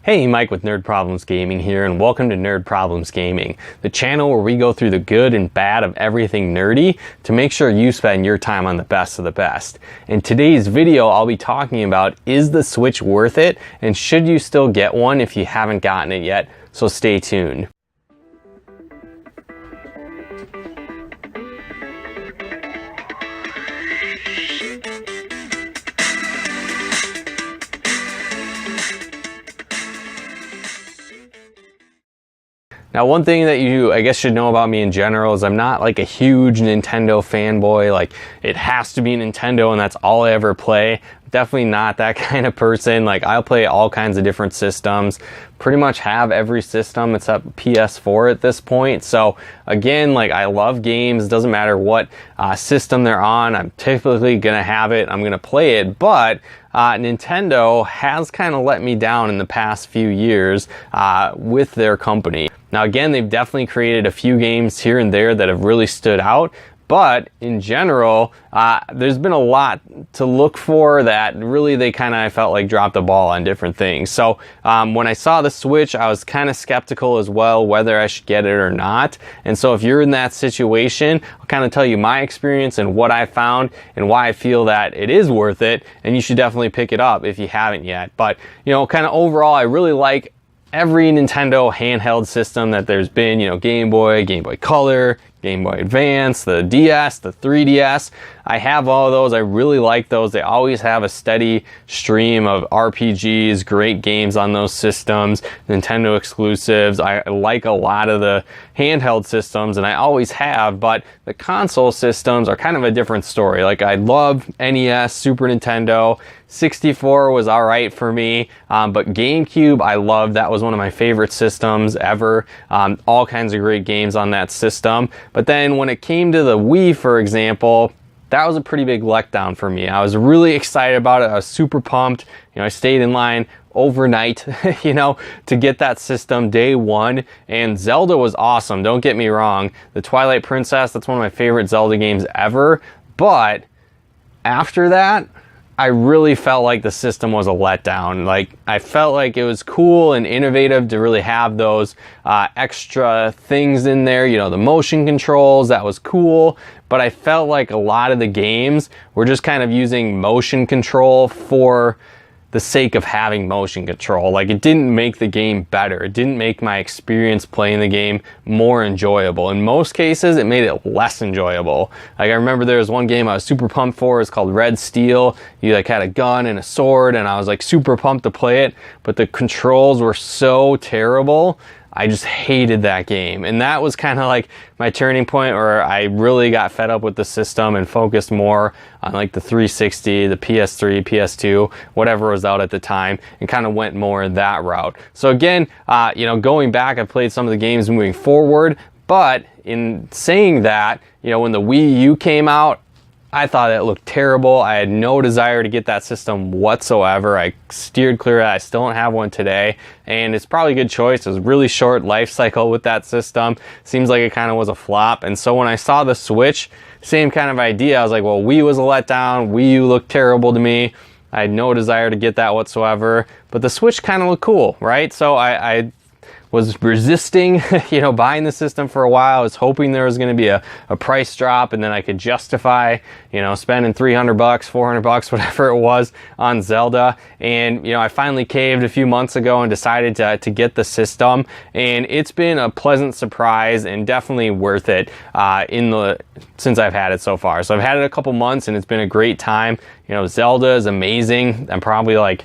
Hey, Mike with Nerd Problems Gaming here, and welcome to Nerd Problems Gaming, the channel where we go through the good and bad of everything nerdy to make sure you spend your time on the best of the best. In today's video, I'll be talking about, is the Switch worth it, and should you still get one if you haven't gotten it yet? So stay tuned. Now, one thing that you, I guess, should know about me in general is I'm not like a huge Nintendo fanboy. Like, it has to be Nintendo and that's all I ever play. Definitely not that kind of person. Like, I'll play all kinds of different systems. Pretty much have every system except PS4 at this point. So again, like, I love games. Doesn't matter what system they're on. I'm typically gonna have it. I'm gonna play it. But Nintendo has kind of let me down in the past few years with their company. Now again, they've definitely created a few games here and there that have really stood out. But in general, there's been a lot to look for that really they kind of, I felt like, dropped the ball on different things. So when I saw the Switch, I was kind of skeptical as well whether I should get it or not. And so if you're in that situation, I'll kind of tell you my experience and what I found and why I feel that it is worth it. And you should definitely pick it up if you haven't yet. But, you know, kind of overall, I really like every Nintendo handheld system that there's been, you know, Game Boy, Game Boy Color, Game Boy Advance, the DS, the 3DS. I have all of those. I really like those. They always have a steady stream of RPGs, great games on those systems, Nintendo exclusives. I like a lot of the handheld systems, and I always have, but the console systems are kind of a different story. Like, I love NES, Super Nintendo, 64 was all right for me, but GameCube I loved. That was one of my favorite systems ever. All kinds of great games on that system. But then when it came to the Wii, for example, that was a pretty big letdown for me. I was really excited about it. I was super pumped. You know, I stayed in line overnight, you know, to get that system day one. And Zelda was awesome. Don't get me wrong. The Twilight Princess, that's one of my favorite Zelda games ever. But after that, I really felt like the system was a letdown. Like, I felt like it was cool and innovative to really have those extra things in there, you know, the motion controls, that was cool. But I felt like a lot of the games were just kind of using motion control for the sake of having motion control. Like, it didn't make the game better. It didn't make my experience playing the game more enjoyable. In most cases, it made it less enjoyable. Like, I remember there was one game I was super pumped for. It's called Red Steel. You like had a gun and a sword, and I was like super pumped to play it, but the controls were so terrible. I just hated that game. And that was kind of like my turning point where I really got fed up with the system and focused more on like the 360, the PS3, PS2, whatever was out at the time, and kind of went more that route. So again, you know, going back, I played some of the games moving forward, but in saying that, you know, when the Wii U came out, I thought it looked terrible. I had no desire to get that system whatsoever. I steered clear of it. I still don't have one today, and it's probably a good choice. It was a really short life cycle with that system. Seems like it kind of was a flop. And so when I saw the Switch, same kind of idea. I was like, well, Wii was a letdown. Wii U looked terrible to me. I had no desire to get that whatsoever, but the Switch kind of looked cool, right? So I was resisting, you know, buying the system for a while. I was hoping there was going to be a price drop, and then I could justify, you know, spending $300, $400, whatever it was on Zelda. And, you know, I finally caved a few months ago and decided to get the system, and it's been a pleasant surprise and definitely worth it since I've had it so far. So I've had it a couple months, and it's been a great time. You know, Zelda is amazing. I'm probably like,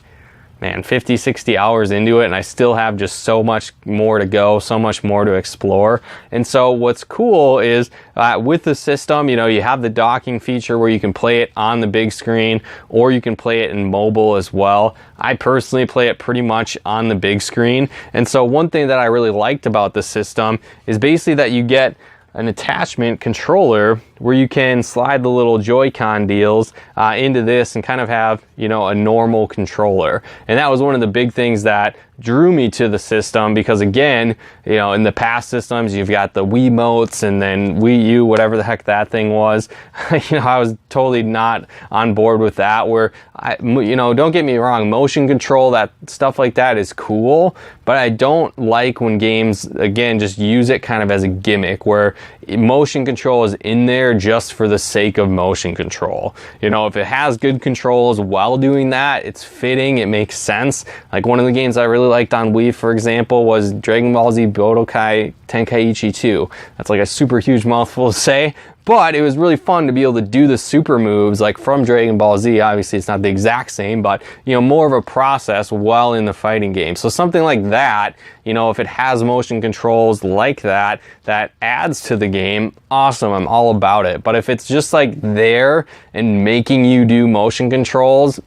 man, 50, 60 hours into it, and I still have just so much more to go, so much more to explore. And so what's cool is with the system, you know, you have the docking feature where you can play it on the big screen, or you can play it in mobile as well. I personally play it pretty much on the big screen. And so one thing that I really liked about the system is basically that you get an attachment controller where you can slide the little Joy-Con deals into this and kind of have, you know, a normal controller. And that was one of the big things that drew me to the system, because again, you know, in the past systems you've got the Wiimotes and then Wii U, whatever the heck that thing was. You know, I was totally not on board with that, where you know, don't get me wrong, motion control, that stuff like that is cool, but I don't like when games, again, just use it kind of as a gimmick, where motion control is in there just for the sake of motion control. You know, if it has good controls while doing that, it's fitting, it makes sense. Like one of the games I really liked on Wii, for example, was Dragon Ball Z Budokai Tenkaichi 2. That's like a super huge mouthful to say, but it was really fun to be able to do the super moves like from Dragon Ball Z. Obviously it's not the exact same, but you know, more of a process while in the fighting game. So something like that, you know, if it has motion controls like that, that adds to the game, awesome, I'm all about it. But if it's just like there and making you do motion controls,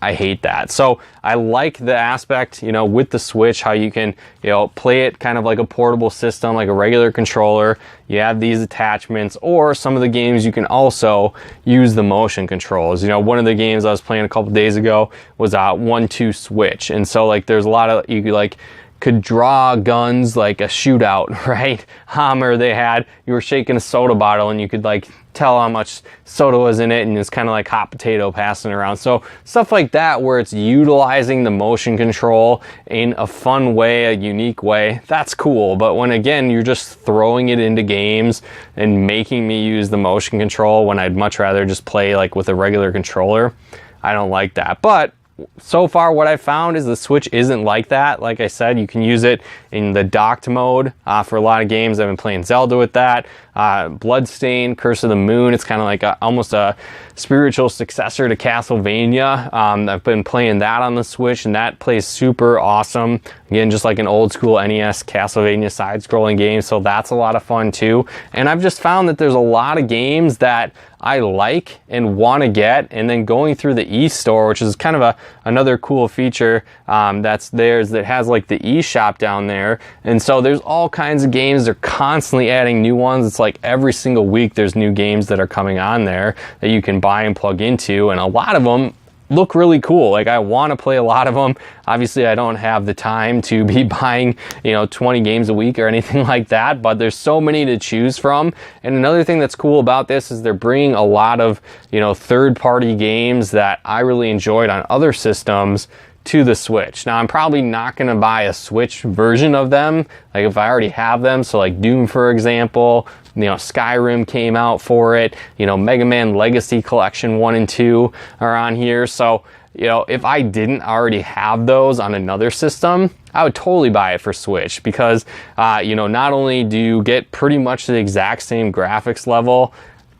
I hate that. So I like the aspect, you know, with the Switch, how you can, you know, play it kind of like a portable system, like a regular controller. You have these attachments, or some of the games you can also use the motion controls. You know, one of the games I was playing a couple days ago was 1-2 Switch. And so like there's a lot of, you could draw guns like a shootout, right? Or they had, you were shaking a soda bottle and you could like tell how much soda was in it, and it's kind of like hot potato passing around. So stuff like that where it's utilizing the motion control in a fun way, a unique way, that's cool. But when again you're just throwing it into games and making me use the motion control when I'd much rather just play like with a regular controller, I don't like that. But so far what I found is the Switch isn't like that. Like I said, you can use it in the docked mode for a lot of games. I've been playing Zelda with that. Bloodstained, Curse of the Moon, it's kind of like almost a spiritual successor to Castlevania. I've been playing that on the Switch, and that plays super awesome. Again, just like an old school NES Castlevania side-scrolling game, so that's a lot of fun too. And I've just found that there's a lot of games that I like and want to get, and then going through the eStore, which is kind of another cool feature that's theirs, that has like the eShop down there. And so there's all kinds of games. They're constantly adding new ones. It's like every single week there's new games that are coming on there that you can buy and plug into, and a lot of them look really cool. Like I want to play a lot of them. Obviously I don't have the time to be buying, you know, 20 games a week or anything like that, but there's so many to choose from. And another thing that's cool about this is they're bringing a lot of, you know, third-party games that I really enjoyed on other systems to the Switch. Now I'm probably not going to buy a Switch version of them, like if I already have them. So like Doom, for example, you know, Skyrim came out for it, you know, Mega Man Legacy Collection 1 and 2 are on here. So, you know, if I didn't already have those on another system, I would totally buy it for Switch, because, you know, not only do you get pretty much the exact same graphics level.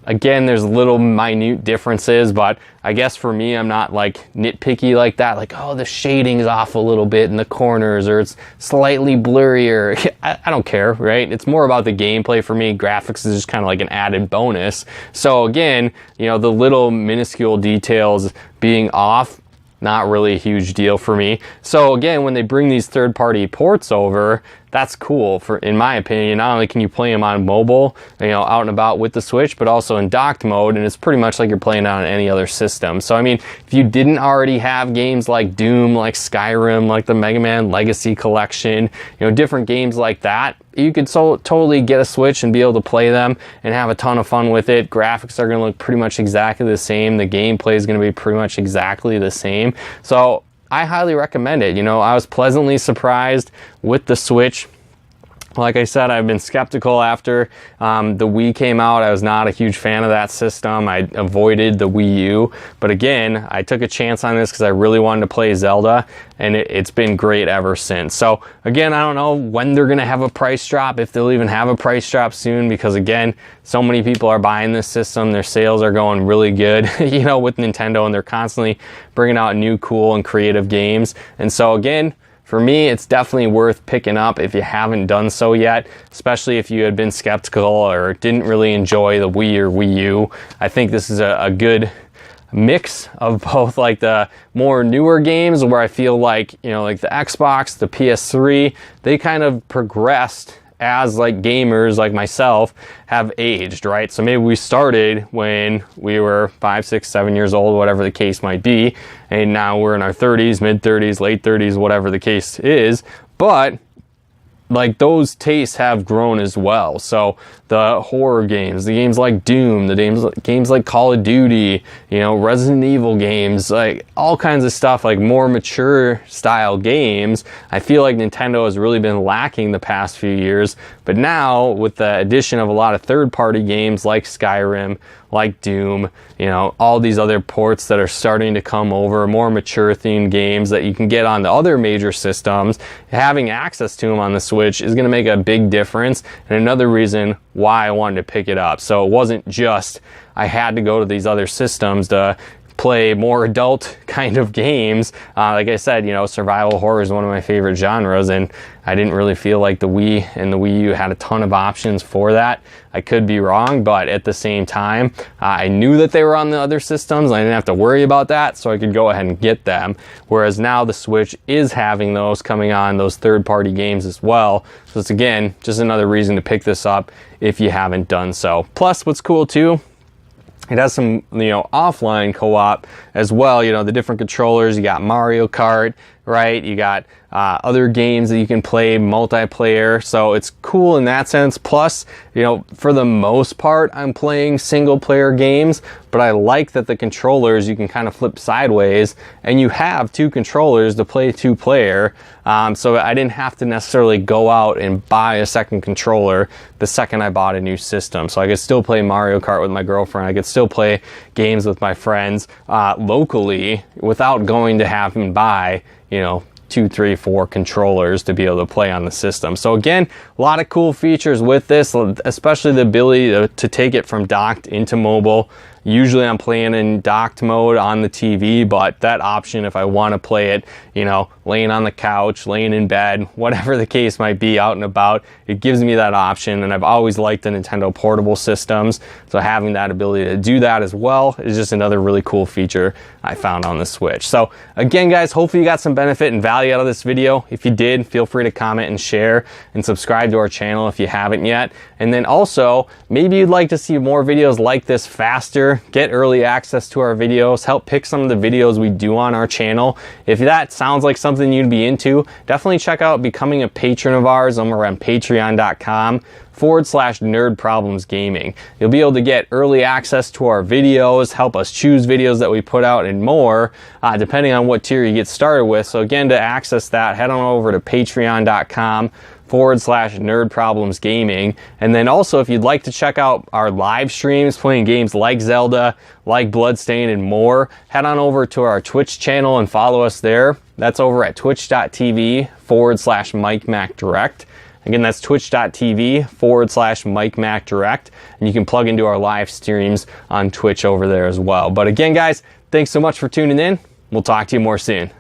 Again, there's little minute differences, but I guess for me, I'm not like nitpicky like that. Like, oh, the shading's off a little bit in the corners, or it's slightly blurrier. I don't care, right? It's more about the gameplay for me. Graphics is just kind of like an added bonus. So again, you know, the little minuscule details being off, not really a huge deal for me. So again, when they bring these third-party ports over, that's cool, for, in my opinion. Not only can you play them on mobile, you know, out and about with the Switch, but also in docked mode, and it's pretty much like you're playing on any other system. So I mean, if you didn't already have games like Doom, like Skyrim, like the Mega Man Legacy Collection, you know, different games like that, you could totally get a Switch and be able to play them and have a ton of fun with it. Graphics are going to look pretty much exactly the same. The gameplay is going to be pretty much exactly the same. So I highly recommend it. You know, I was pleasantly surprised with the Switch. Like I said, I've been skeptical after the Wii came out. I was not a huge fan of that system. I avoided the Wii U. But again, I took a chance on this because I really wanted to play Zelda, and it's been great ever since. So again, I don't know when they're going to have a price drop, if they'll even have a price drop soon, because again, so many people are buying this system. Their sales are going really good, you know, with Nintendo, and they're constantly bringing out new, cool, and creative games. And so again, for me, it's definitely worth picking up if you haven't done so yet, especially if you had been skeptical or didn't really enjoy the Wii or Wii U. I think this is a good mix of both, like the more newer games where I feel like, you know, like the Xbox, the PS3, they kind of progressed as like gamers like myself have aged, right? So maybe we started when we were 5, 6, 7 years old, whatever the case might be, and now we're in our 30s, mid 30s, late 30s, whatever the case is. But like those tastes have grown as well. So the horror games, the games like Doom, the games like Call of Duty, you know, Resident Evil games, like all kinds of stuff, like more mature style games. I feel like Nintendo has really been lacking the past few years, but now with the addition of a lot of third-party games like Skyrim, like Doom, you know, all these other ports that are starting to come over, more mature themed games that you can get on the other major systems, having access to them on the Switch is going to make a big difference, and another reason why I wanted to pick it up. So it wasn't just I had to go to these other systems to play more adult kind of games. Like I said, you know, survival horror is one of my favorite genres, and I didn't really feel like the Wii and the Wii U had a ton of options for that. I could be wrong, but at the same time, I knew that they were on the other systems. I didn't have to worry about that, so I could go ahead and get them. Whereas now the Switch is having those coming on, those third-party games as well. So it's, again, just another reason to pick this up if you haven't done so. Plus, what's cool too, it has some, you know, offline co-op as well. You know, the different controllers, you got Mario Kart, right? You got other games that you can play multiplayer, so it's cool in that sense. Plus, you know, for the most part, I'm playing single player games, but I like that the controllers, you can kind of flip sideways, and you have two controllers to play two player, so I didn't have to necessarily go out and buy a second controller the second I bought a new system. So I could still play Mario Kart with my girlfriend, I could still play games with my friends locally without going to have them buy, you know, 2, 3, 4 controllers to be able to play on the system. So again, a lot of cool features with this, especially the ability to take it from docked into mobile. Usually I'm playing in docked mode on the TV, but that option, if I want to play it, you know, laying on the couch, laying in bed, whatever the case might be, out and about, it gives me that option. And I've always liked the Nintendo portable systems, so having that ability to do that as well is just another really cool feature I found on the Switch. So again, guys, hopefully you got some benefit and value out of this video. If you did, feel free to comment and share, and subscribe to our channel if you haven't yet. And then also, maybe you'd like to see more videos like this faster, get early access to our videos, help pick some of the videos we do on our channel. If that sounds like something you'd be into, definitely check out becoming a patron of ours over on patreon.com/nerdproblemsgaming. You'll be able to get early access to our videos, help us choose videos that we put out, and more, depending on what tier you get started with. So again, to access that, head on over to patreon.com/nerdproblemsgaming. And then also, if you'd like to check out our live streams playing games like Zelda, like Bloodstained, and more, head on over to our Twitch channel and follow us there. That's over at twitch.tv/MikeMacDirect. Again, that's twitch.tv/MikeMacDirect. And you can plug into our live streams on Twitch over there as well. But again, guys, thanks so much for tuning in. We'll talk to you more soon.